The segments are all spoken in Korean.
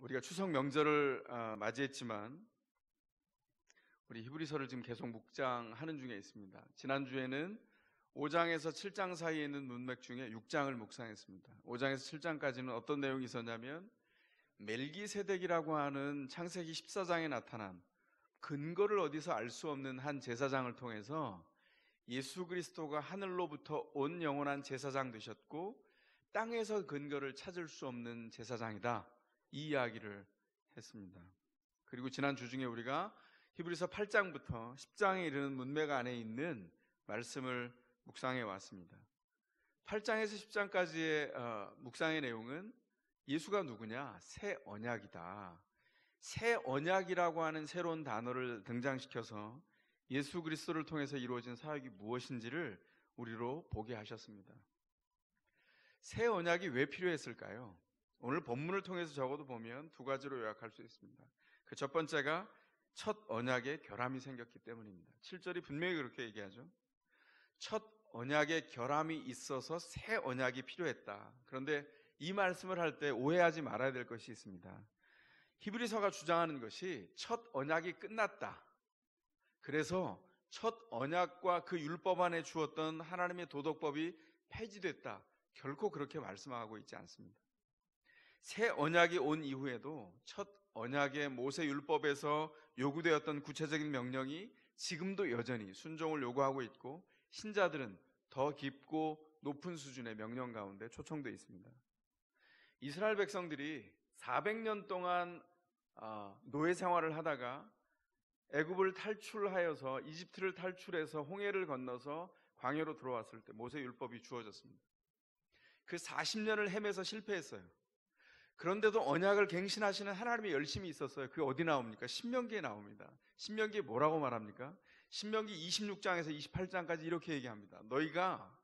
우리가 추석 명절을 맞이했지만 우리 히브리서를 지금 계속 묵상하는 중에 있습니다. 지난주에는 5장에서 7장 사이에 있는 문맥 중에 6장을 묵상했습니다. 5장에서 7장까지는 어떤 내용이 있었냐면 멜기세덱이라고 하는 창세기 14장에 나타난 근거를 어디서 알 수 없는 한 제사장을 통해서 예수 그리스도가 하늘로부터 온 영원한 제사장 되셨고 땅에서 근거를 찾을 수 없는 제사장이다, 이 이야기를 했습니다. 그리고 지난 주 중에 우리가 히브리서 8장부터 10장에 이르는 문맥 안에 있는 말씀을 묵상해 왔습니다. 8장에서 10장까지의 묵상의 내용은 예수가 누구냐? 새 언약이다. 새 언약이라고 하는 새로운 단어를 등장시켜서 예수 그리스도를 통해서 이루어진 사역이 무엇인지를 우리로 보게 하셨습니다. 새 언약이 왜 필요했을까요? 오늘 본문을 통해서 적어도 보면 두 가지로 요약할 수 있습니다. 그 첫 번째가 첫 언약에 결함이 생겼기 때문입니다. 7절이 분명히 그렇게 얘기하죠. 첫 언약에 결함이 있어서 새 언약이 필요했다. 그런데 이 말씀을 할 때 오해하지 말아야 될 것이 있습니다. 히브리서가 주장하는 것이 첫 언약이 끝났다, 그래서 첫 언약과 그 율법 안에 주었던 하나님의 도덕법이 폐지됐다, 결코 그렇게 말씀하고 있지 않습니다. 새 언약이 온 이후에도 첫 언약의 모세 율법에서 요구되었던 구체적인 명령이 지금도 여전히 순종을 요구하고 있고, 신자들은 더 깊고 높은 수준의 명령 가운데 초청되어 있습니다. 이스라엘 백성들이 400년 동안 노예 생활을 하다가 애굽을 탈출하여서 이집트를 탈출해서 홍해를 건너서 광야로 들어왔을 때 모세 율법이 주어졌습니다. 그 40년을 헤매서 실패했어요. 그런데도 언약을 갱신하시는 하나님의 열심이 있었어요. 그게 어디 나옵니까? 신명기에 나옵니다. 신명기에 뭐라고 말합니까? 신명기 26장에서 28장까지 이렇게 얘기합니다. 너희가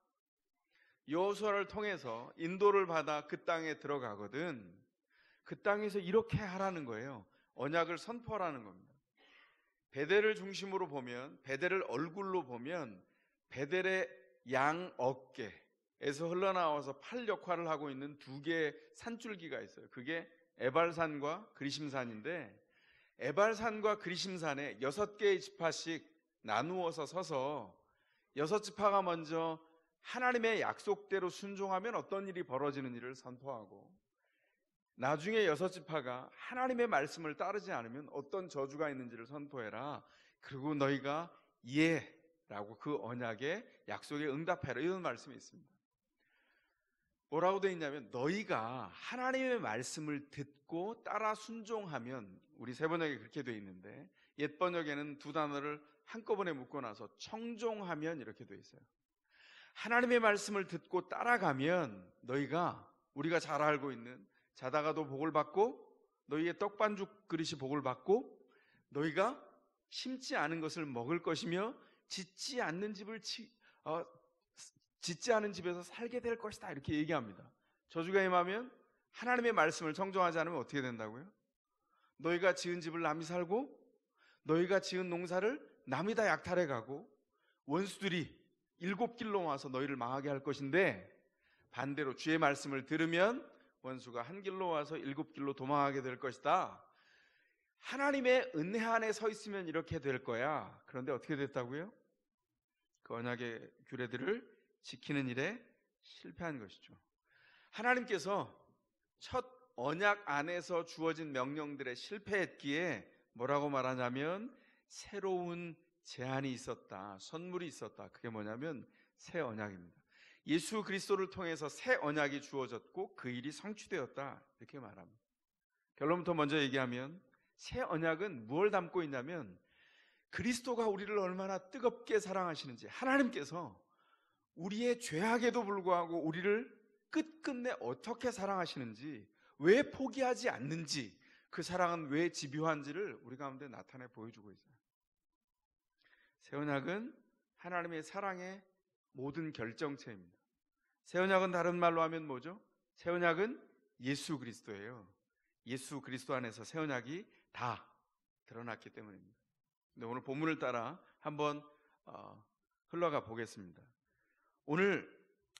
여호수아를 통해서 인도를 받아 그 땅에 들어가거든 그 땅에서 이렇게 하라는 거예요. 언약을 선포하라는 겁니다. 베델을 중심으로 보면, 베델을 얼굴로 보면 베델의 양 어깨에서 흘러나와서 팔 역할을 하고 있는 두 개의 산줄기가 있어요. 그게 에발산과 그리심산인데, 에발산과 그리심산에 6개의 지파씩 나누어서 서서 6지파가 먼저 하나님의 약속대로 순종하면 어떤 일이 벌어지는 일을 선포하고, 나중에 6지파가 하나님의 말씀을 따르지 않으면 어떤 저주가 있는지를 선포해라. 그리고 너희가 라고 그 언약의 약속에 응답해라, 이런 말씀이 있습니다. 뭐라고 되어 있냐면 너희가 하나님의 말씀을 듣고 따라 순종하면, 우리 세 번역에 그렇게 되어 있는데 옛 번역에는 두 단어를 한꺼번에 묶어놔서 청종하면 이렇게 되어 있어요. 하나님의 말씀을 듣고 따라가면 너희가, 우리가 잘 알고 있는 자다가도 복을 받고 너희의 떡반죽 그릇이 복을 받고 너희가 심지 않은 것을 먹을 것이며 짓지 않는 집에서 살게 될 것이다, 이렇게 얘기합니다. 저주가 임하면 하나님의 말씀을 청종하지 않으면 어떻게 된다고요? 너희가 지은 집을 남이 살고 너희가 지은 농사를 남이 다 약탈해 가고 원수들이 7길로 와서 너희를 망하게 할 것인데, 반대로 주의 말씀을 들으면 원수가 1길로 와서 7길로 도망하게 될 것이다. 하나님의 은혜 안에 서 있으면 이렇게 될 거야. 그런데 어떻게 됐다고요? 그 언약의 규례들을 지키는 일에 실패한 것이죠. 하나님께서 첫 언약 안에서 주어진 명령들에 실패했기에 뭐라고 말하냐면 새로운 제안이 있었다, 선물이 있었다. 그게 뭐냐면 새 언약입니다. 예수 그리스도를 통해서 새 언약이 주어졌고 그 일이 성취되었다, 이렇게 말합니다. 결론부터 먼저 얘기하면 새 언약은 무엇을 담고 있냐면 그리스도가 우리를 얼마나 뜨겁게 사랑하시는지, 하나님께서 우리의 죄악에도 불구하고 우리를 끝끝내 어떻게 사랑하시는지, 왜 포기하지 않는지, 그 사랑은 왜 집요한지를 우리 가운데 나타내 보여주고 있어요. 새 언약은 하나님의 사랑의 모든 결정체입니다. 새 언약은 다른 말로 하면 뭐죠? 새 언약은 예수 그리스도예요. 예수 그리스도 안에서 새 언약이 다 드러났기 때문입니다. 근데 오늘 본문을 따라 한번 흘러가 보겠습니다. 오늘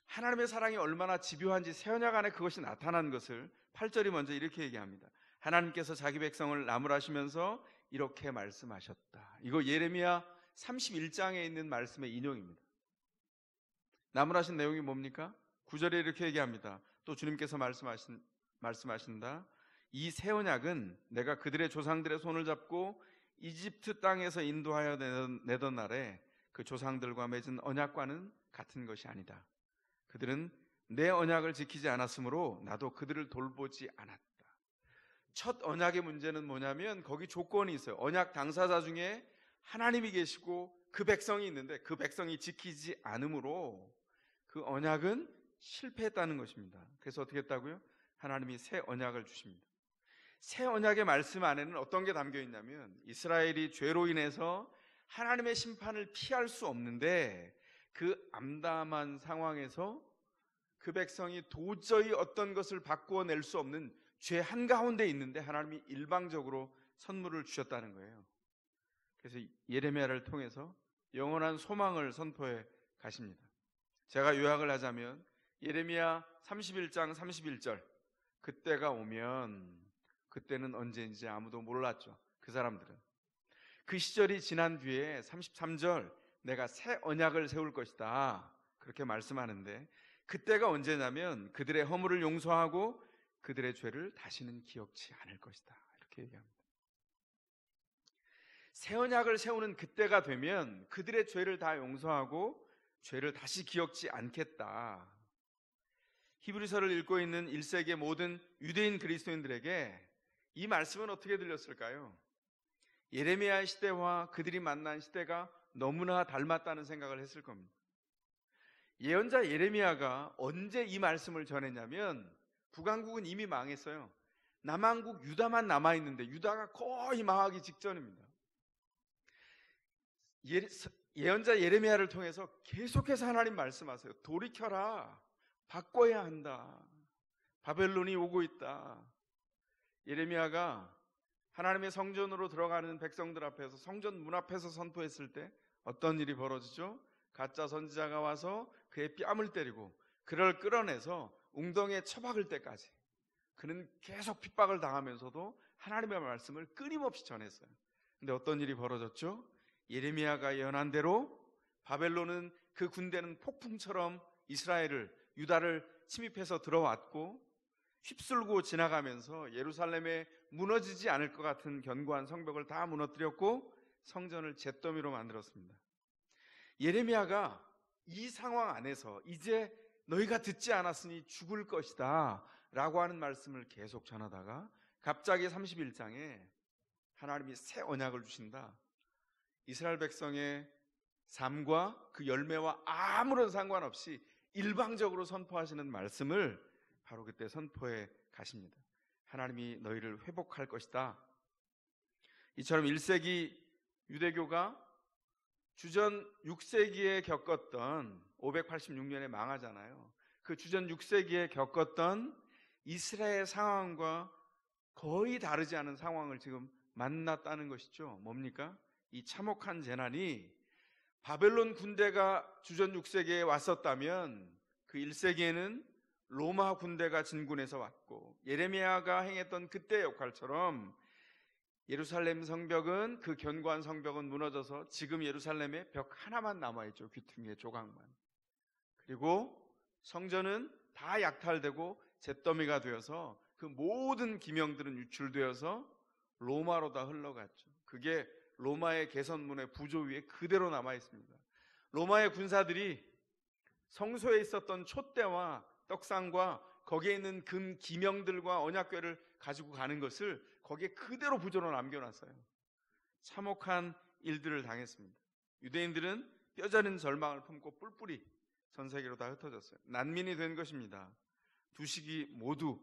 하나님의 사랑이 얼마나 집요한지 새 언약 안에 그것이 나타난 것을 8절이 먼저 이렇게 얘기합니다. 하나님께서 자기 백성을 나무라시면서 이렇게 말씀하셨다. 이거 예레미야 31장에 있는 말씀의 인용입니다. 나무라신 내용이 뭡니까? 9절에 이렇게 얘기합니다. 또 주님께서 말씀하신다. 이 새 언약은 내가 그들의 조상들의 손을 잡고 이집트 땅에서 인도하여 내던 날에 그 조상들과 맺은 언약과는 같은 것이 아니다. 그들은 내 언약을 지키지 않았으므로 나도 그들을 돌보지 않았다. 첫 언약의 문제는 뭐냐면 거기 조건이 있어요. 언약 당사자 중에 하나님이 계시고 그 백성이 있는데 그 백성이 지키지 않으므로 그 언약은 실패했다는 것입니다. 그래서 어떻게 했다고요? 하나님이 새 언약을 주십니다. 새 언약의 말씀 안에는 어떤 게 담겨 있냐면 이스라엘이 죄로 인해서 하나님의 심판을 피할 수 없는데 그 암담한 상황에서 그 백성이 도저히 어떤 것을 바꾸어낼 수 없는 죄 한가운데 있는데 하나님이 일방적으로 선물을 주셨다는 거예요. 그래서 예레미야를 통해서 영원한 소망을 선포해 가십니다. 제가 요약을 하자면 예레미야 31장 31절, 그때가 오면, 그때는 언제인지 아무도 몰랐죠. 그 사람들은. 그 시절이 지난 뒤에 33절, 내가 새 언약을 세울 것이다, 그렇게 말씀하는데 그때가 언제냐면 그들의 허물을 용서하고 그들의 죄를 다시는 기억치 않을 것이다, 이렇게 얘기합니다. 새 언약을 세우는 그때가 되면 그들의 죄를 다 용서하고 죄를 다시 기억지 않겠다. 히브리서를 읽고 있는 1세기의 모든 유대인 그리스도인들에게 이 말씀은 어떻게 들렸을까요? 예레미야 시대와 그들이 만난 시대가 너무나 닮았다는 생각을 했을 겁니다. 예언자 예레미야가 언제 이 말씀을 전했냐면 북왕국은 이미 망했어요. 남왕국 유다만 남아있는데 유다가 거의 망하기 직전입니다. 예언자 예레미야를 통해서 계속해서 하나님 말씀하세요. 돌이켜라, 바꿔야 한다, 바벨론이 오고 있다. 예레미야가 하나님의 성전으로 들어가는 백성들 앞에서, 성전 문 앞에서 선포했을 때 어떤 일이 벌어지죠? 가짜 선지자가 와서 그의 뺨을 때리고 그를 끌어내서 웅덩이에 처박을 때까지 그는 계속 핍박을 당하면서도 하나님의 말씀을 끊임없이 전했어요. 근데 어떤 일이 벌어졌죠? 예레미야가 예언한 대로 바벨론은, 그 군대는 폭풍처럼 이스라엘을, 유다를 침입해서 들어왔고 휩쓸고 지나가면서 예루살렘에 무너지지 않을 것 같은 견고한 성벽을 다 무너뜨렸고 성전을 잿더미로 만들었습니다. 예레미야가 이 상황 안에서 이제 너희가 듣지 않았으니 죽을 것이다 라고 하는 말씀을 계속 전하다가 갑자기 31장에 하나님이 새 언약을 주신다. 이스라엘 백성의 삶과 그 열매와 아무런 상관없이 일방적으로 선포하시는 말씀을 바로 그때 선포해 가십니다. 하나님이 너희를 회복할 것이다. 이처럼 1세기 유대교가 주전 6세기에 겪었던, 586년에 망하잖아요. 그 주전 6세기에 겪었던 이스라엘 상황과 거의 다르지 않은 상황을 지금 만났다는 것이죠. 뭡니까? 이 참혹한 재난이 바벨론 군대가 주전 6세기에 왔었다면 그 1세기에는 로마 군대가 진군해서 왔고, 예레미야가 행했던 그때의 역할처럼 예루살렘 성벽은, 그 견고한 성벽은 무너져서 지금 예루살렘에 벽 하나만 남아있죠. 귀퉁이의 조각만. 그리고 성전은 다 약탈되고 잿더미가 되어서 그 모든 기명들은 유출되어서 로마로 다 흘러갔죠. 그게 로마의 개선문의 부조 위에 그대로 남아있습니다. 로마의 군사들이 성소에 있었던 촛대와 떡상과 거기에 있는 금 기명들과 언약궤를 가지고 가는 것을 거기에 그대로 부조로 남겨놨어요. 참혹한 일들을 당했습니다. 유대인들은 뼈저린 절망을 품고 뿔뿔이 전 세계로 다 흩어졌어요. 난민이 된 것입니다. 두 시기 모두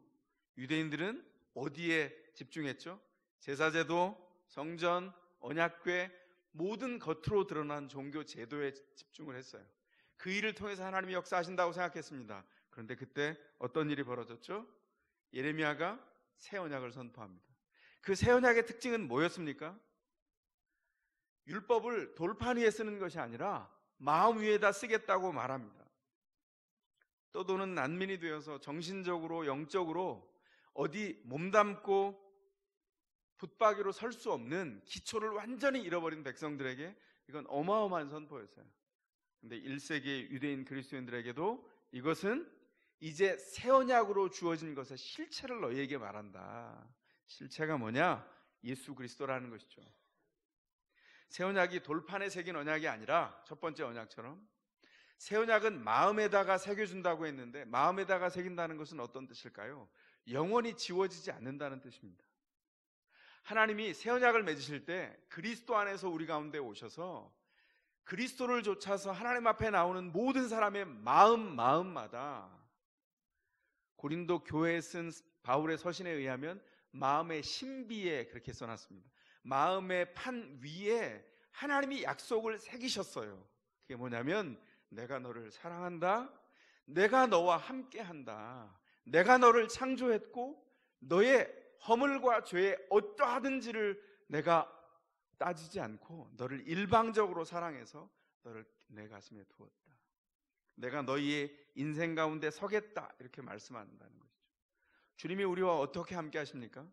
유대인들은 어디에 집중했죠? 제사제도, 성전, 언약궤, 모든 겉으로 드러난 종교 제도에 집중을 했어요. 그 일을 통해서 하나님이 역사하신다고 생각했습니다. 그런데 그때 어떤 일이 벌어졌죠? 예레미야가 새 언약을 선포합니다. 그 새 언약의 특징은 뭐였습니까? 율법을 돌판 위에 쓰는 것이 아니라 마음 위에다 쓰겠다고 말합니다. 떠도는 난민이 되어서 정신적으로, 영적으로 어디 몸담고 붙박이로 설 수 없는 기초를 완전히 잃어버린 백성들에게 이건 어마어마한 선포였어요. 근데 1세기 유대인 그리스도인들에게도 이것은 이제 새 언약으로 주어진 것의 실체를 너희에게 말한다. 실체가 뭐냐? 예수 그리스도라는 것이죠. 새 언약이 돌판에 새긴 언약이 아니라 첫 번째 언약처럼 새 언약은 마음에다가 새겨준다고 했는데, 마음에다가 새긴다는 것은 어떤 뜻일까요? 영원히 지워지지 않는다는 뜻입니다. 하나님이 새 언약을 맺으실 때 그리스도 안에서 우리 가운데 오셔서 그리스도를 좇아서 하나님 앞에 나오는 모든 사람의 마음마다, 고린도 교회에 쓴 바울의 서신에 의하면 마음의 신비에 그렇게 써놨습니다. 마음의 판 위에 하나님이 약속을 새기셨어요. 그게 뭐냐면 내가 너를 사랑한다, 내가 너와 함께한다, 내가 너를 창조했고 너의 허물과 죄의 어떠하든지를 내가 따지지 않고 너를 일방적으로 사랑해서 너를 내 가슴에 두었다, 내가 너희의 인생 가운데 서겠다, 이렇게 말씀한다는 것이죠. 주님이 우리와 어떻게 함께 하십니까?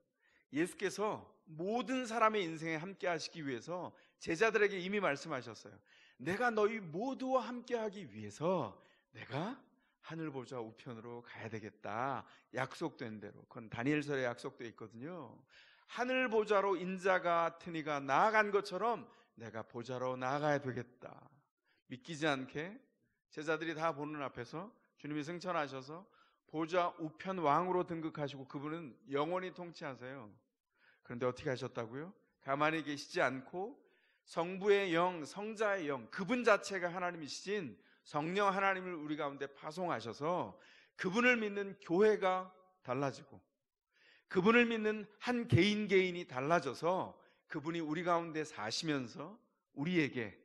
예수께서 모든 사람의 인생에 함께 하시기 위해서 제자들에게 이미 말씀하셨어요. 내가 너희 모두와 함께 하기 위해서 내가 하늘 보좌 우편으로 가야 되겠다. 약속된 대로. 그건 다니엘서에 약속되어 있거든요. 하늘 보좌로 인자가 같은 이가 나아간 것처럼 내가 보좌로 나아가야 되겠다. 믿기지 않게 제자들이 다 보는 앞에서 주님이 승천하셔서 보좌 우편 왕으로 등극하시고 그분은 영원히 통치하세요. 그런데 어떻게 하셨다고요? 가만히 계시지 않고 성부의 영, 성자의 영, 그분 자체가 하나님이신 성령 하나님을 우리 가운데 파송하셔서 그분을 믿는 교회가 달라지고 그분을 믿는 한 개인 개인이 달라져서 그분이 우리 가운데 사시면서 우리에게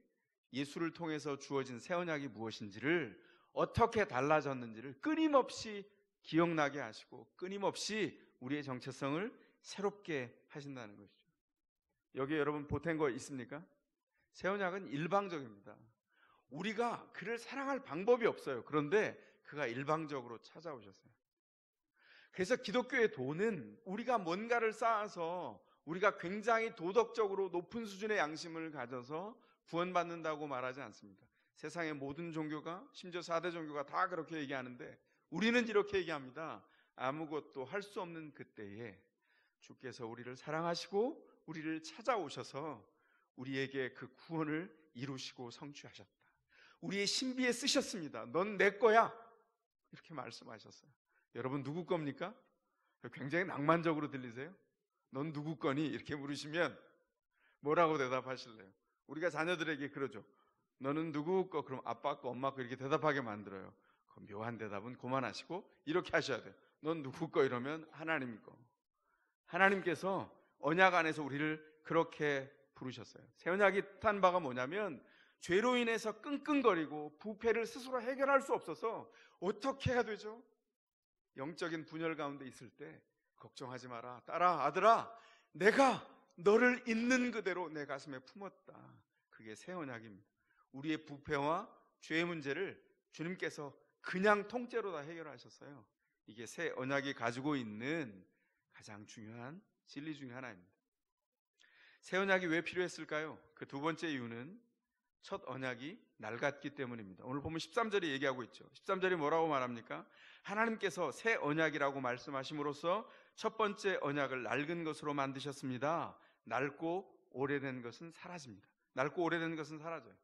예수를 통해서 주어진 새 언약이 무엇인지를, 어떻게 달라졌는지를 끊임없이 기억나게 하시고 끊임없이 우리의 정체성을 새롭게 하신다는 것이죠. 여기에 여러분 보탠 거 있습니까? 새 언약은 일방적입니다. 우리가 그를 사랑할 방법이 없어요. 그런데 그가 일방적으로 찾아오셨어요. 그래서 기독교의 도는 우리가 뭔가를 쌓아서 우리가 굉장히 도덕적으로 높은 수준의 양심을 가져서 구원받는다고 말하지 않습니다. 세상의 모든 종교가, 심지어 4대 종교가 다 그렇게 얘기하는데 우리는 이렇게 얘기합니다. 아무것도 할 수 없는 그때에 주께서 우리를 사랑하시고 우리를 찾아오셔서 우리에게 그 구원을 이루시고 성취하셨다. 우리의 신비에 쓰셨습니다. 넌 내 거야, 이렇게 말씀하셨어요. 여러분 누구 겁니까? 굉장히 낭만적으로 들리세요? 넌 누구 거니? 이렇게 물으시면 뭐라고 대답하실래요? 우리가 자녀들에게 그러죠. 너는 누구 거? 그럼 아빠 거, 엄마 거 이렇게 대답하게 만들어요. 그 묘한 대답은 그만하시고 이렇게 하셔야 돼요. 넌 누구 거? 이러면 하나님 거. 하나님께서 언약 안에서 우리를 그렇게 부르셨어요. 새 언약이 뜻한 바가 뭐냐면 죄로 인해서 끙끙거리고 부패를 스스로 해결할 수 없어서 어떻게 해야 되죠? 영적인 분열 가운데 있을 때 걱정하지 마라. 딸아, 아들아, 내가 너를 있는 그대로 내 가슴에 품었다. 그게 새 언약입니다. 우리의 부패와 죄의 문제를 주님께서 그냥 통째로 다 해결하셨어요. 이게 새 언약이 가지고 있는 가장 중요한 진리 중에 하나입니다. 새 언약이 왜 필요했을까요? 그 두 번째 이유는 첫 언약이 낡았기 때문입니다. 오늘 보면 13절이 얘기하고 있죠. 13절이 뭐라고 말합니까? 하나님께서 새 언약이라고 말씀하심으로써 첫 번째 언약을 낡은 것으로 만드셨습니다. 낡고 오래된 것은 사라집니다. 낡고 오래된 것은 사라져요.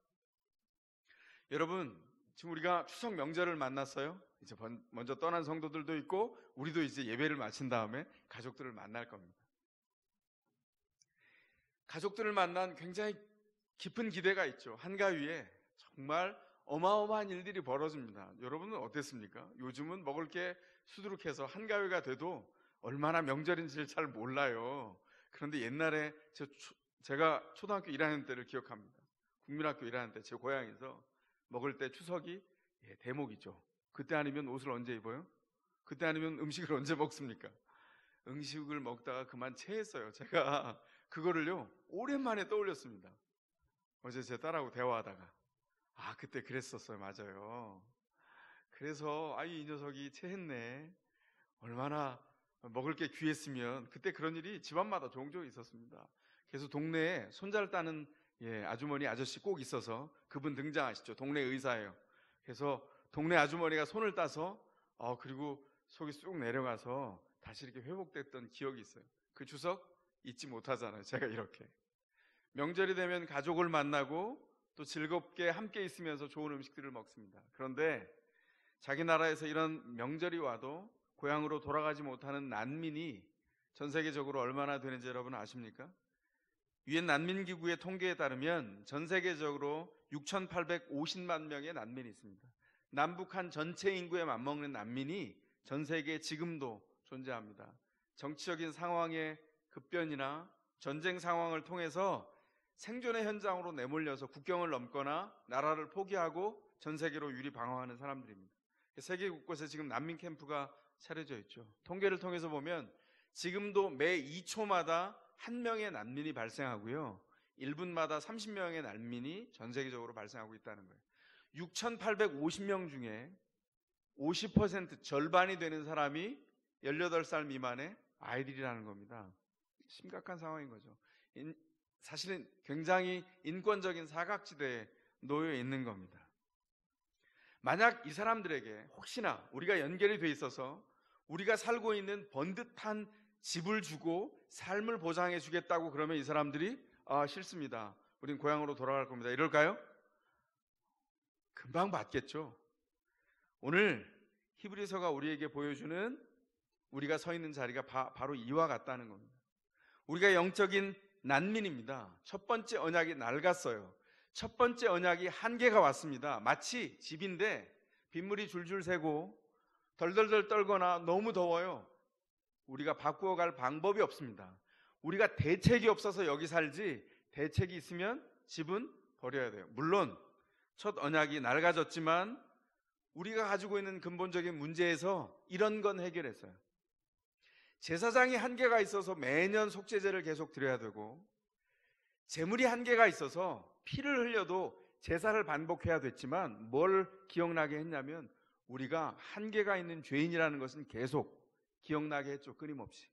여러분, 지금 우리가 추석 명절을 만났어요. 이제 먼저 떠난 성도들도 있고 우리도 이제 예배를 마친 다음에 가족들을 만날 겁니다. 가족들을 만난 굉장히 깊은 기대가 있죠. 한가위에 정말 어마어마한 일들이 벌어집니다. 여러분은 어땠습니까? 요즘은 먹을 게 수두룩해서 한가위가 돼도 얼마나 명절인지를 잘 몰라요. 그런데 옛날에 제가 초등학교 1학년 때를 기억합니다. 국민학교 1학년 때 제 고향에서 먹을 때 추석이 대목이죠. 그때 아니면 옷을 언제 입어요? 그때 아니면 음식을 언제 먹습니까? 음식을 먹다가 그만 체했어요. 제가 그거를요 오랜만에 떠올렸습니다. 어제 제 딸하고 대화하다가 그때 그랬었어요. 맞아요. 그래서 이 녀석이 체했네. 얼마나 먹을 게 귀했으면 그때 그런 일이 집안마다 종종 있었습니다. 그래서 동네에 손자를 따는 아주머니 아저씨 꼭 있어서 그분 등장하시죠. 동네 의사예요. 그래서 동네 아주머니가 손을 따서 그리고 속이 쑥 내려가서 다시 이렇게 회복됐던 기억이 있어요. 그 추석 잊지 못하잖아요. 제가 이렇게 명절이 되면 가족을 만나고 또 즐겁게 함께 있으면서 좋은 음식들을 먹습니다. 그런데 자기 나라에서 이런 명절이 와도 고향으로 돌아가지 못하는 난민이 전 세계적으로 얼마나 되는지 여러분 아십니까? 유엔 난민기구의 통계에 따르면 전 세계적으로 6,850만 명의 난민이 있습니다. 남북한 전체 인구에 맞먹는 난민이 전 세계에 지금도 존재합니다. 정치적인 상황의 급변이나 전쟁 상황을 통해서 생존의 현장으로 내몰려서 국경을 넘거나 나라를 포기하고 전 세계로 유리방황하는 사람들입니다. 세계 곳곳에 지금 난민 캠프가 차려져 있죠. 통계를 통해서 보면 지금도 매 2초마다 한 명의 난민이 발생하고요. 1분마다 30명의 난민이 전 세계적으로 발생하고 있다는 거예요. 6,850명 중에 50% 절반이 되는 사람이 18살 미만의 아이들이라는 겁니다. 심각한 상황인 거죠. 사실은 굉장히 인권적인 사각지대에 놓여 있는 겁니다. 만약 이 사람들에게 혹시나 우리가 연결이 돼 있어서 우리가 살고 있는 번듯한 집을 주고 삶을 보장해 주겠다고 그러면 이 사람들이 싫습니다. 우린 고향으로 돌아갈 겁니다. 이럴까요? 금방 받겠죠. 오늘 히브리서가 우리에게 보여주는 우리가 서 있는 자리가 바로 이와 같다는 겁니다. 우리가 영적인 난민입니다. 첫 번째 언약이 낡았어요. 첫 번째 언약이 한계가 왔습니다. 마치 집인데 빗물이 줄줄 새고 덜덜덜 떨거나 너무 더워요. 우리가 바꾸어갈 방법이 없습니다. 우리가 대책이 없어서 여기 살지 대책이 있으면 집은 버려야 돼요. 물론 첫 언약이 낡아졌지만 우리가 가지고 있는 근본적인 문제에서 이런 건 해결했어요. 제사장이 한계가 있어서 매년 속죄제를 계속 드려야 되고 제물이 한계가 있어서 피를 흘려도 제사를 반복해야 됐지만 뭘 기억나게 했냐면 우리가 한계가 있는 죄인이라는 것은 계속 기억나게 했죠. 끊임없이.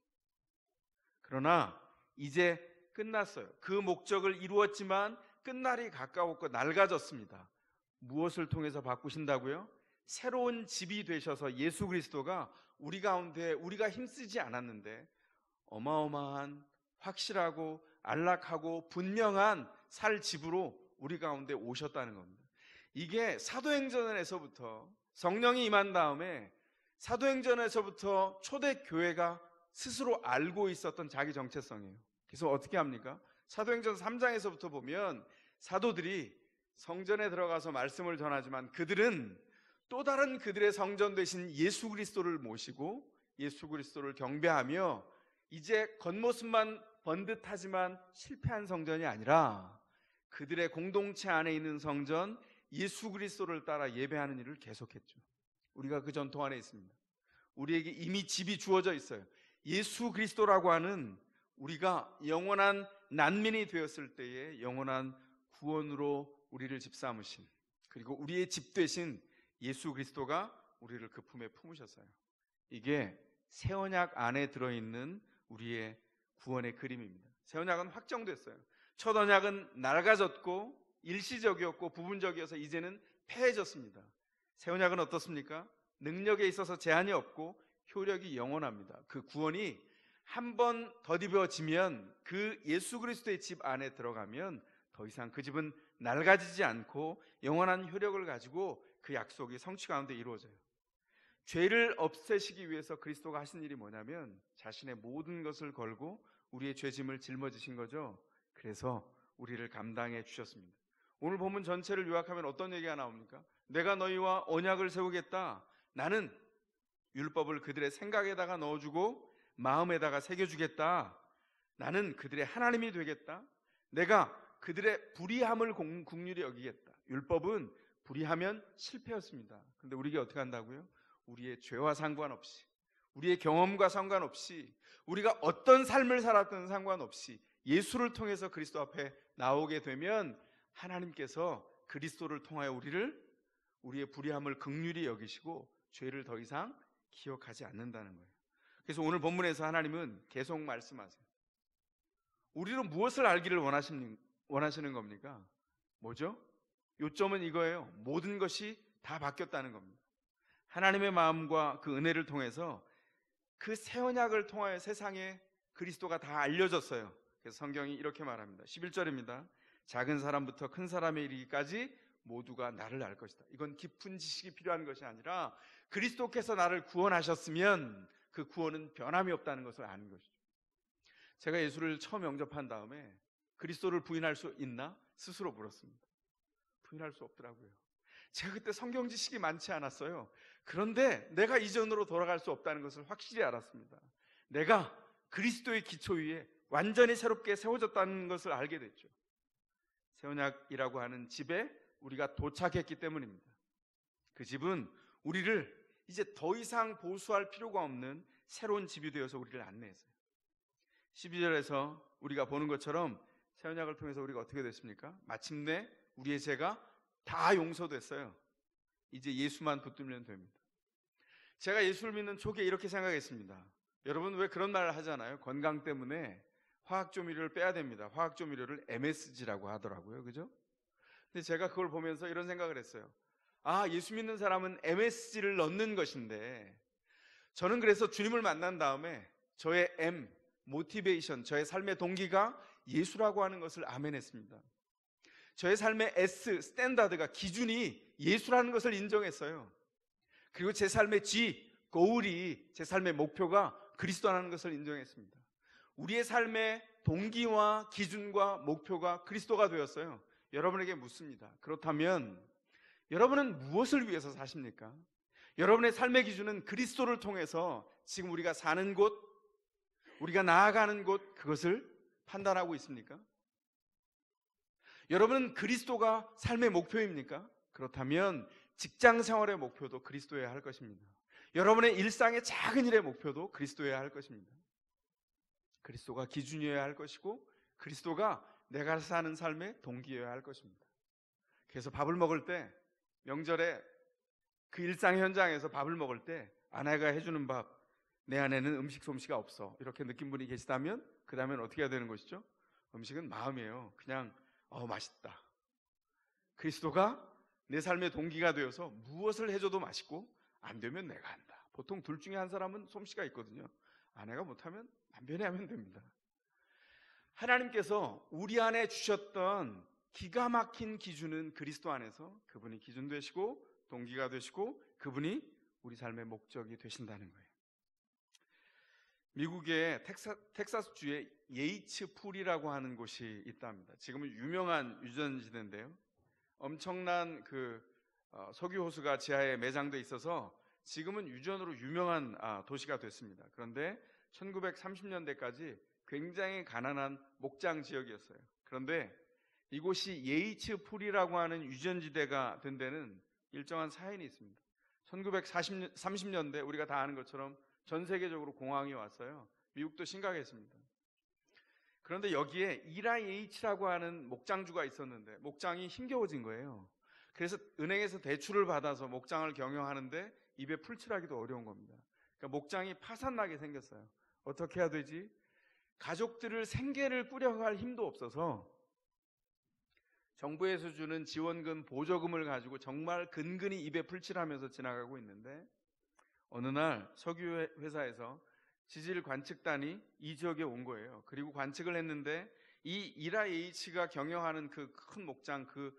그러나 이제 끝났어요. 그 목적을 이루었지만 끝날이 가까웠고 낡아졌습니다. 무엇을 통해서 바꾸신다고요? 새로운 집이 되셔서 예수 그리스도가 우리 가운데 우리가 힘쓰지 않았는데 어마어마한 확실하고 안락하고 분명한 살 집으로 우리 가운데 오셨다는 겁니다. 이게 사도행전에서부터 성령이 임한 다음에 사도행전에서부터 초대교회가 스스로 알고 있었던 자기 정체성이에요. 그래서 어떻게 합니까? 사도행전 3장에서부터 보면 사도들이 성전에 들어가서 말씀을 전하지만 그들은 또 다른 그들의 성전 되신 예수 그리스도를 모시고 예수 그리스도를 경배하며 이제 겉모습만 번듯하지만 실패한 성전이 아니라 그들의 공동체 안에 있는 성전 예수 그리스도를 따라 예배하는 일을 계속했죠. 우리가 그 전통 안에 있습니다. 우리에게 이미 집이 주어져 있어요. 예수 그리스도라고 하는 우리가 영원한 난민이 되었을 때에 영원한 구원으로 우리를 집삼으신 그리고 우리의 집 되신 예수 그리스도가 우리를 그 품에 품으셨어요. 이게 새 언약 안에 들어있는 우리의 구원의 그림입니다. 새 언약은 확정됐어요. 첫 언약은 낡아졌고 일시적이었고 부분적이어서 이제는 폐해졌습니다. 새 언약은 어떻습니까? 능력에 있어서 제한이 없고 효력이 영원합니다. 그 구원이 한 번 덧입어지면 그 예수 그리스도의 집 안에 들어가면 더 이상 그 집은 낡아지지 않고 영원한 효력을 가지고 그 약속이 성취 가운데 이루어져요. 죄를 없애시기 위해서 그리스도가 하신 일이 뭐냐면 자신의 모든 것을 걸고 우리의 죄짐을 짊어지신 거죠. 그래서 우리를 감당해 주셨습니다. 오늘 본문 전체를 요약하면 어떤 얘기가 나옵니까? 내가 너희와 언약을 세우겠다. 나는 율법을 그들의 생각에다가 넣어주고 마음에다가 새겨주겠다. 나는 그들의 하나님이 되겠다. 내가 그들의 불의함을 긍휼히 여기겠다. 율법은 불의하면 실패였습니다. 그런데 우리가 어떻게 한다고요? 우리의 죄와 상관없이 우리의 경험과 상관없이 우리가 어떤 삶을 살았든 상관없이 예수를 통해서 그리스도 앞에 나오게 되면 하나님께서 그리스도를 통하여 우리의 불의함을 긍휼히 여기시고 죄를 더 이상 기억하지 않는다는 거예요. 그래서 오늘 본문에서 하나님은 계속 말씀하세요. 우리는 무엇을 알기를 원하시는 겁니까? 뭐죠? 요점은 이거예요. 모든 것이 다 바뀌었다는 겁니다. 하나님의 마음과 그 은혜를 통해서 그 새 언약을 통하여 세상에 그리스도가 다 알려졌어요. 그래서 성경이 이렇게 말합니다. 11절입니다. 작은 사람부터 큰 사람에 이르기까지 모두가 나를 알 것이다. 이건 깊은 지식이 필요한 것이 아니라 그리스도께서 나를 구원하셨으면 그 구원은 변함이 없다는 것을 아는 것이죠. 제가 예수를 처음 영접한 다음에 그리스도를 부인할 수 있나? 스스로 물었습니다. 부인할 수 없더라고요. 제가 그때 성경 지식이 많지 않았어요. 그런데 내가 이전으로 돌아갈 수 없다는 것을 확실히 알았습니다. 내가 그리스도의 기초 위에 완전히 새롭게 세워졌다는 것을 알게 됐죠. 새 언약이라고 하는 집에 우리가 도착했기 때문입니다. 그 집은 우리를 이제 더 이상 보수할 필요가 없는 새로운 집이 되어서 우리를 안내했어요. 12절에서 우리가 보는 것처럼 새 언약을 통해서 우리가 어떻게 됐습니까? 마침내 우리의 죄가 다 용서됐어요. 이제 예수만 붙들면 됩니다. 제가 예수를 믿는 초기에 이렇게 생각했습니다. 여러분 왜 그런 말을 하잖아요. 건강 때문에 화학조미료를 빼야 됩니다. 화학조미료를 MSG라고 하더라고요. 그죠? 근데 제가 그걸 보면서 이런 생각을 했어요. 아, 예수 믿는 사람은 MSG를 넣는 것인데, 저는 그래서 주님을 만난 다음에 저의 M, 모티베이션, 저의 삶의 동기가 예수라고 하는 것을 아멘했습니다. 저의 삶의 S, 스탠다드가, 기준이 예수라는 것을 인정했어요. 그리고 제 삶의 G, 고울이, 제 삶의 목표가 그리스도라는 것을 인정했습니다. 우리의 삶의 동기와 기준과 목표가 그리스도가 되었어요. 여러분에게 묻습니다. 그렇다면 여러분은 무엇을 위해서 사십니까? 여러분의 삶의 기준은 그리스도를 통해서 지금 우리가 사는 곳, 우리가 나아가는 곳, 그것을 판단하고 있습니까? 여러분은 그리스도가 삶의 목표입니까? 그렇다면 직장 생활의 목표도 그리스도여야 할 것입니다. 여러분의 일상의 작은 일의 목표도 그리스도여야 할 것입니다. 그리스도가 기준이어야 할 것이고 그리스도가 내가 사는 삶의 동기여야 할 것입니다. 그래서 밥을 먹을 때, 명절에 그 일상 현장에서 밥을 먹을 때 아내가 해주는 밥, 내 안에는 음식 솜씨가 없어, 이렇게 느낀 분이 계시다면 그 다음엔 어떻게 해야 되는 것이죠? 음식은 마음이에요. 그냥 맛있다. 그리스도가 내 삶의 동기가 되어서 무엇을 해줘도 맛있고 안 되면 내가 한다. 보통 둘 중에 한 사람은 솜씨가 있거든요. 아내가 못하면 남편이 하면 됩니다. 하나님께서 우리 안에 주셨던 기가 막힌 기준은 그리스도 안에서 그분이 기준 되시고 동기가 되시고 그분이 우리 삶의 목적이 되신다는 거예요. 미국의 텍사스주에 예이츠 풀이라고 하는 곳이 있답니다. 지금은 유명한 유전지대인데요. 엄청난 석유 호수가 지하에 매장돼 있어서 지금은 유전으로 유명한 도시가 됐습니다. 그런데 1930년대까지 굉장히 가난한 목장 지역이었어요. 그런데 이곳이 예이츠 풀이라고 하는 유전지대가 된 데는 일정한 사연이 있습니다. 1930년대 우리가 다 아는 것처럼 전 세계적으로 공황이 왔어요. 미국도 심각했습니다. 그런데 여기에 이라 H라고 하는 목장주가 있었는데 목장이 힘겨워진 거예요. 그래서 은행에서 대출을 받아서 목장을 경영하는데 입에 풀칠하기도 어려운 겁니다. 그러니까 목장이 파산나게 생겼어요. 어떻게 해야 되지? 가족들을 생계를 꾸려갈 힘도 없어서 정부에서 주는 지원금, 보조금을 가지고 정말 근근히 입에 풀칠하면서 지나가고 있는데 어느 날 석유 회사에서 지질 관측단이 이 지역에 온 거예요. 그리고 관측을 했는데 이 이라 H가 경영하는 그 큰 목장 그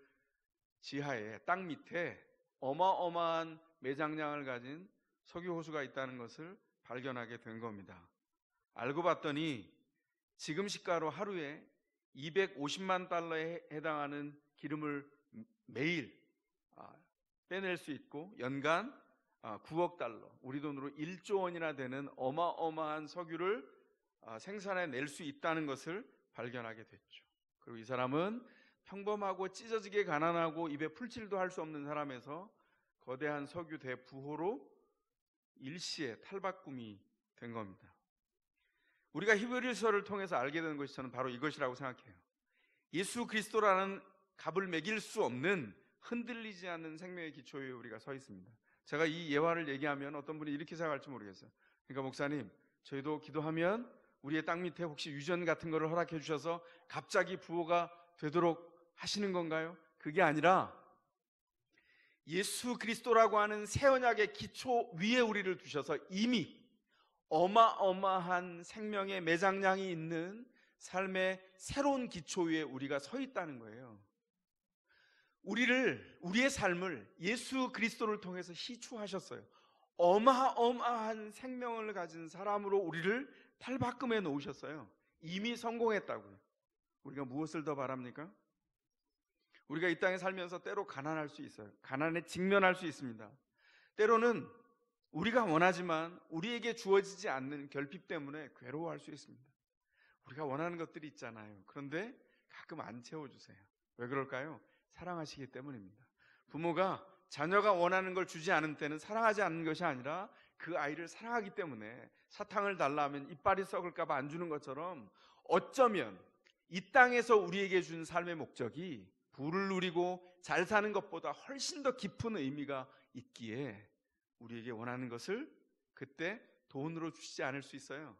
지하에 땅 밑에 어마어마한 매장량을 가진 석유 호수가 있다는 것을 발견하게 된 겁니다. 알고 봤더니 지금 시가로 하루에 250만 달러에 해당하는 기름을 매일 빼낼 수 있고 연간 9억 달러, 우리 돈으로 1조 원이나 되는 어마어마한 석유를 생산해낼 수 있다는 것을 발견하게 됐죠. 그리고 이 사람은 평범하고 찢어지게 가난하고 입에 풀칠도 할 수 없는 사람에서 거대한 석유 대부호로 일시에 탈바꿈이 된 겁니다. 우리가 히브리서를 통해서 알게 되는 것이 저는 바로 이것이라고 생각해요. 예수 그리스도라는 값을 매길 수 없는 흔들리지 않는 생명의 기초 위에 우리가 서 있습니다. 제가 이 예화를 얘기하면 어떤 분이 이렇게 생각할지 모르겠어요. 그러니까 목사님, 저희도 기도하면 우리의 땅 밑에 혹시 유전 같은 거를 허락해 주셔서 갑자기 부호가 되도록 하시는 건가요? 그게 아니라 예수 그리스도라고 하는 새 언약의 기초 위에 우리를 두셔서 이미 어마어마한 생명의 매장량이 있는 삶의 새로운 기초 위에 우리가 서 있다는 거예요. 우리의 삶을 예수 그리스도를 통해서 희추하셨어요. 어마어마한 생명을 가진 사람으로 우리를 탈바꿈해 놓으셨어요. 이미 성공했다고요. 우리가 무엇을 더 바랍니까? 우리가 이 땅에 살면서 때로 가난할 수 있어요. 가난에 직면할 수 있습니다. 때로는 우리가 원하지만 우리에게 주어지지 않는 결핍 때문에 괴로워할 수 있습니다. 우리가 원하는 것들이 있잖아요. 그런데 가끔 안 채워주세요. 왜 그럴까요? 사랑하시기 때문입니다. 부모가 자녀가 원하는 걸 주지 않은 때는 사랑하지 않는 것이 아니라 그 아이를 사랑하기 때문에 사탕을 달라 하면 이빨이 썩을까 봐 안 주는 것처럼 어쩌면 이 땅에서 우리에게 준 삶의 목적이 부를 누리고 잘 사는 것보다 훨씬 더 깊은 의미가 있기에 우리에게 원하는 것을 그때 돈으로 주시지 않을 수 있어요.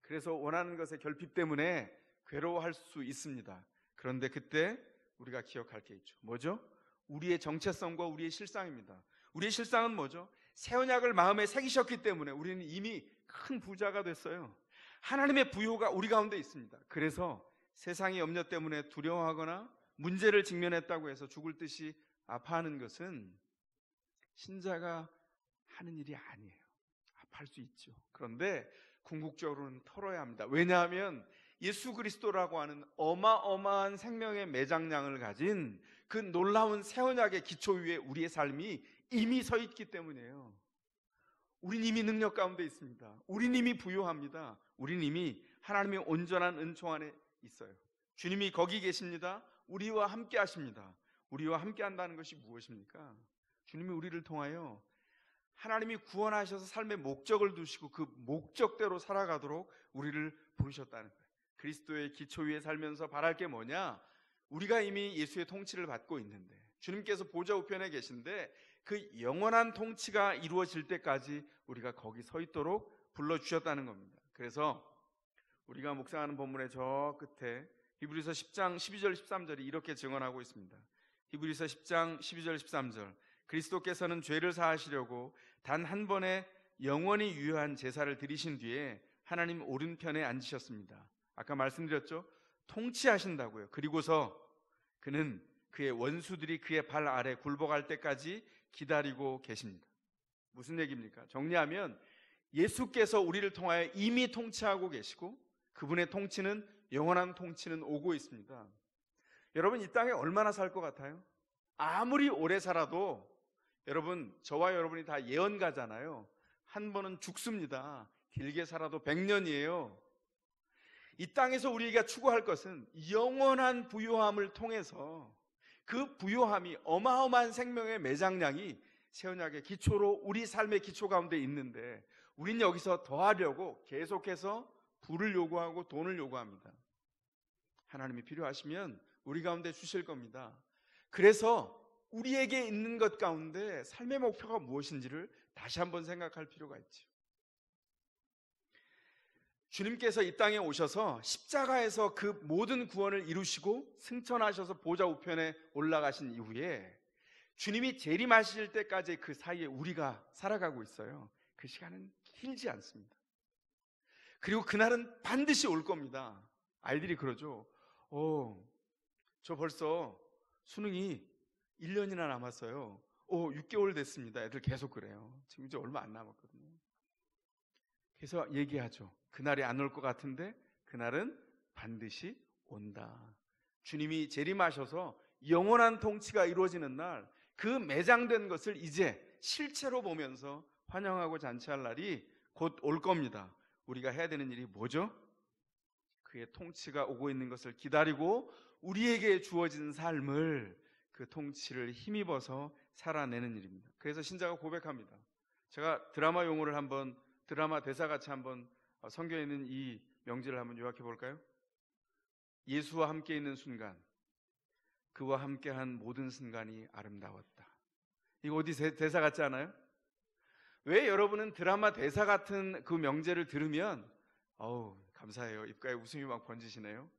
그래서 원하는 것의 결핍 때문에 괴로워할 수 있습니다. 그런데 그때 우리가 기억할 게 있죠. 뭐죠? 우리의 정체성과 우리의 실상입니다. 우리의 실상은 뭐죠? 새 언약을 마음에 새기셨기 때문에 우리는 이미 큰 부자가 됐어요. 하나님의 부요가 우리 가운데 있습니다. 그래서 세상의 염려 때문에 두려워하거나 문제를 직면했다고 해서 죽을 듯이 아파하는 것은 신자가 하는 일이 아니에요. 아파할 수 있죠. 그런데 궁극적으로는 털어야 합니다. 왜냐하면 예수 그리스도라고 하는 어마어마한 생명의 매장량을 가진 그 놀라운 새 언약의 기초 위에 우리의 삶이 이미 서 있기 때문이에요. 우린 이미 능력 가운데 있습니다. 우린 이미 부요합니다. 우린 이미 하나님의 온전한 은총 안에 있어요. 주님이 거기 계십니다. 우리와 함께 하십니다. 우리와 함께 한다는 것이 무엇입니까? 주님이 우리를 통하여 하나님이 구원하셔서 삶의 목적을 두시고 그 목적대로 살아가도록 우리를 부르셨다는 거예요. 그리스도의 기초 위에 살면서 바랄 게 뭐냐? 우리가 이미 예수의 통치를 받고 있는데 주님께서 보좌 우편에 계신데 그 영원한 통치가 이루어질 때까지 우리가 거기 서 있도록 불러주셨다는 겁니다. 그래서 우리가 묵상하는 본문의 저 끝에 히브리서 10장 12절 13절이 이렇게 증언하고 있습니다. 히브리서 10장 12절 13절 그리스도께서는 죄를 사하시려고 단 한 번에 영원히 유효한 제사를 드리신 뒤에 하나님 오른편에 앉으셨습니다. 아까 말씀드렸죠? 통치하신다고요. 그리고서 그는 그의 원수들이 그의 발 아래 굴복할 때까지 기다리고 계십니다. 무슨 얘기입니까? 정리하면 예수께서 우리를 통하여 이미 통치하고 계시고 그분의 통치는 영원한 통치는 오고 있습니다. 여러분 이 땅에 얼마나 살 것 같아요? 아무리 오래 살아도 여러분 저와 여러분이 다 예언가잖아요. 한 번은 죽습니다. 길게 살아도 100년이에요. 이 땅에서 우리가 추구할 것은 영원한 부요함을 통해서 그 부요함이 어마어마한 생명의 매장량이 새 언약의 기초로 우리 삶의 기초 가운데 있는데 우리는 여기서 더하려고 계속해서 부를 요구하고 돈을 요구합니다. 하나님이 필요하시면 우리 가운데 주실 겁니다. 그래서 우리에게 있는 것 가운데 삶의 목표가 무엇인지를 다시 한번 생각할 필요가 있죠. 주님께서 이 땅에 오셔서 십자가에서 그 모든 구원을 이루시고 승천하셔서 보좌 우편에 올라가신 이후에 주님이 재림하실 때까지 그 사이에 우리가 살아가고 있어요. 그 시간은 길지 않습니다. 그리고 그날은 반드시 올 겁니다. 아이들이 그러죠. 저 벌써 수능이 1년이나 남았어요. 6개월 됐습니다. 애들 계속 그래요. 지금 이제 얼마 안 남았거든요. 그래서 얘기하죠. 그날이 안 올 것 같은데 그날은 반드시 온다. 주님이 재림하셔서 영원한 통치가 이루어지는 날, 그 매장된 것을 이제 실체로 보면서 환영하고 잔치할 날이 곧 올 겁니다. 우리가 해야 되는 일이 뭐죠? 그의 통치가 오고 있는 것을 기다리고 우리에게 주어진 삶을 그 통치를 힘입어서 살아내는 일입니다. 그래서 신자가 고백합니다. 제가 드라마 용어를 한번 드라마 대사같이 한번 성경에 있는 이 명제를 한번 요약해 볼까요? 예수와 함께 있는 순간, 그와 함께한 모든 순간이 아름다웠다. 이거 어디 대사 같지 않아요? 왜 여러분은 드라마 대사 같은 그 명제를 들으면 어우 감사해요. 입가에 웃음이 막 번지시네요.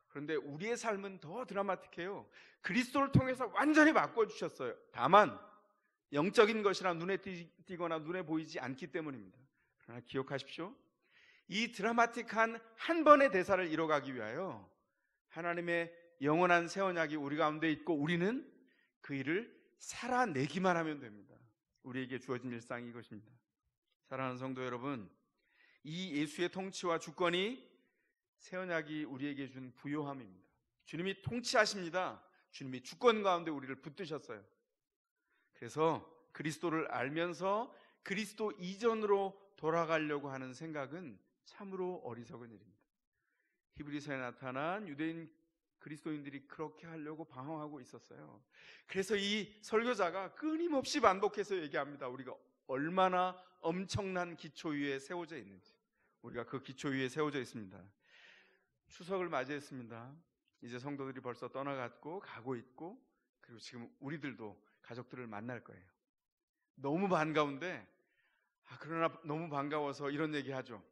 그런데 우리의 삶은 더 드라마틱해요. 그리스도를 통해서 완전히 바꿔주셨어요. 다만 영적인 것이라 눈에 띄거나 눈에 보이지 않기 때문입니다. 그러나 기억하십시오. 이 드라마틱한 한 번의 대사를 이뤄가기 위하여 하나님의 영원한 새 언약이 우리 가운데 있고 우리는 그 일을 살아내기만 하면 됩니다. 우리에게 주어진 일상이 이것입니다. 사랑하는 성도 여러분, 이 예수의 통치와 주권이 새 언약이 우리에게 준 부요함입니다. 주님이 통치하십니다. 주님이 주권 가운데 우리를 붙드셨어요. 그래서 그리스도를 알면서 그리스도 이전으로 돌아가려고 하는 생각은 참으로 어리석은 일입니다. 히브리서에 나타난 유대인 그리스도인들이 그렇게 하려고 방황하고 있었어요. 그래서 이 설교자가 끊임없이 반복해서 얘기합니다. 우리가 얼마나 엄청난 기초 위에 세워져 있는지. 우리가 그 기초 위에 세워져 있습니다. 추석을 맞이했습니다. 이제 성도들이 벌써 떠나갔고 가고 있고, 그리고 지금 우리들도 가족들을 만날 거예요. 너무 반가운데 그러나 너무 반가워서 이런 얘기하죠.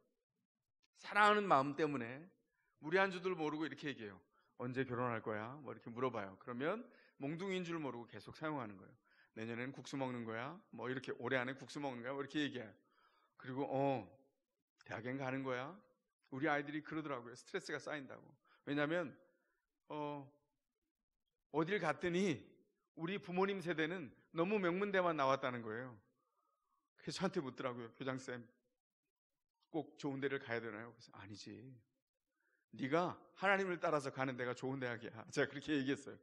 사랑하는 마음 때문에 우리 한 주들 모르고 이렇게 얘기해요. 언제 결혼할 거야? 뭐 이렇게 물어봐요. 그러면 몽둥이인 줄 모르고 계속 사용하는 거예요. 내년에는 국수 먹는 거야? 뭐 이렇게 올해 안에 국수 먹는 거야? 뭐 이렇게 얘기해요. 그리고 대학엔 가는 거야? 우리 아이들이 그러더라고요. 스트레스가 쌓인다고. 왜냐하면 어딜 갔더니 우리 부모님 세대는 너무 명문대만 나왔다는 거예요. 그래서 저한테 묻더라고요. 교장쌤, 꼭 좋은 데를 가야 되나요? 그래서 아니지. 네가 하나님을 따라서 가는 데가 좋은 대학이야. 제가 그렇게 얘기했어요.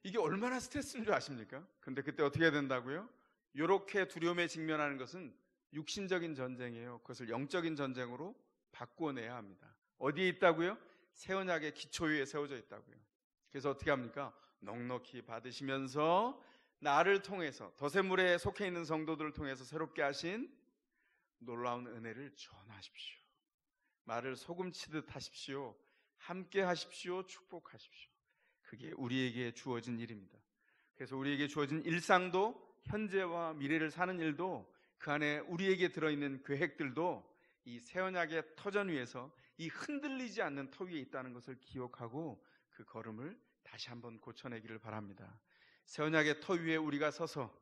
이게 얼마나 스트레스인 줄 아십니까? 근데 그때 어떻게 해야 된다고요? 이렇게 두려움에 직면하는 것은 육신적인 전쟁이에요. 그것을 영적인 전쟁으로 바꾸어내야 합니다. 어디에 있다고요? 새 언약의 기초 위에 세워져 있다고요. 그래서 어떻게 합니까? 넉넉히 받으시면서 나를 통해서 덧새물에 속해 있는 성도들을 통해서 새롭게 하신 놀라운 은혜를 전하십시오. 말을 소금치듯 하십시오. 함께 하십시오. 축복하십시오. 그게 우리에게 주어진 일입니다. 그래서 우리에게 주어진 일상도, 현재와 미래를 사는 일도, 그 안에 우리에게 들어있는 계획들도 이 새 언약의 터전 위에서 이 흔들리지 않는 터 위에 있다는 것을 기억하고 그 걸음을 다시 한번 고쳐내기를 바랍니다. 새 언약의 터 위에 우리가 서서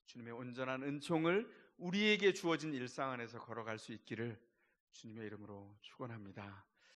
주님의 온전한 은총을 우리에게 주어진 일상 안에서 걸어갈 수 있기를 주님의 이름으로 축원합니다.